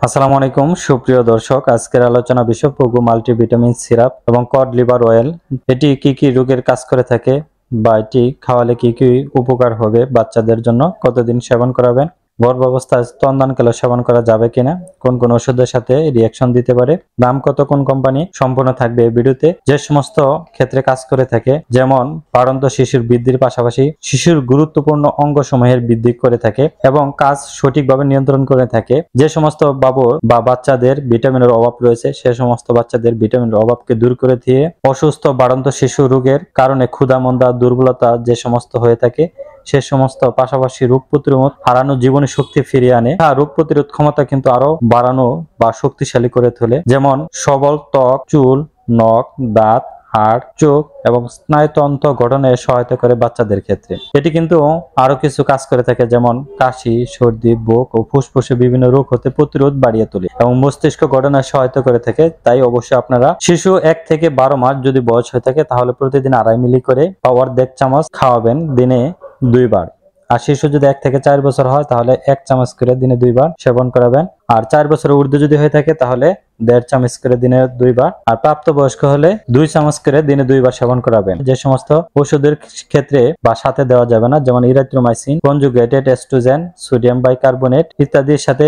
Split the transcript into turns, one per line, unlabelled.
আসসালামু আলাইকুম সুপ্রিয় দর্শক, আজকের আলোচনা বিষয় পগু মাল্টিভিটামিন সিরাপ এবং কড লিভার অয়েল। এটি কি কি রোগের কাজ করে থাকে বা এটি খাওয়ালে কি কি উপকার হবে বাচ্চাদের জন্য, কতদিন সেবন করাবেন, গর্ভাবস্থায় স্তনদানকালে সেবন করা যাবে কিনা, কোন কোন ওষুধের সাথে রিঅ্যাকশন দিতে পারে, দাম কত, কোন কোম্পানি, সম্পূর্ণ থাকবে এই ভিডিওতে। যে সমস্ত ক্ষেত্রে কাজ করে থাকে, যেমন বাড়ন্ত শিশুর বৃদ্ধির পাশাপাশি শিশুর গুরুত্বপূর্ণ অঙ্গসমূহের বৃদ্ধি করে থাকে এবং কাজ সঠিকভাবে নিয়ন্ত্রণ করে থাকে। যে সমস্ত বাবুর বা বাচ্চাদের ভিটামিনের অভাব রয়েছে, সে সমস্ত বাচ্চাদের ভিটামিনের অভাবকে দূর করে দিয়ে অসুস্থ বাড়ন্ত শিশু রোগের কারণে ক্ষুধামন্দা, দুর্বলতা যে সমস্ত হয়ে থাকে, সে সমস্ত পাশাপাশি রোগ প্রতিরোধ হারানো জীবনী শক্তি ফিরিয়ে আনে। রোগ প্রতিরোধ ক্ষমতা কিন্তু আরো বাড়ানো বা শক্তিশালী করে তোলে, যেমন সবল ত্বক, চুল, নখ, দাঁত, হাড়, চোখ এবং স্নায়ুতন্ত্র গঠনে সহায়তা করে বাচ্চাদের ক্ষেত্রে। এটি কিন্তু আরো কিছু কাজ করে থাকে, যেমন কাশি, সর্দি, বুক ও ফুসফুসে বিভিন্ন রোগ হতে প্রতিরোধ বাড়িয়ে তোলে এবং মস্তিষ্ক গঠনে সহায়তা করে থাকে। তাই অবশ্যই আপনারা শিশু 1 থেকে 12 মাস যদি বয়স হয়ে থাকে, তাহলে প্রতিদিন 2.5 মিলি করে বা অর্ধেক চামচ খাওয়াবেন দিনে 2 বার। আর শিশু যদি 1 থেকে 4 বছর হয়, তাহলে 1 চামচ করে দিনে 2 বার সেবন করাবেন। আর 4 বছরের ঊর্ধ্বে যদি হয়ে থাকে, তাহলে 1.5 চামচ করে দিনে 2 বার। আর প্রাপ্তবয়স্ক হলে 2 চামচ করে দিনে 2 বার সেবন করাবেন। যে সমস্ত ওষুধের ক্ষেত্রে বা সাথে দেওয়া যাবে না, যেমন erythromycin, conjugated oestrogen, sodium bicarbonate ইত্যাদির সাথে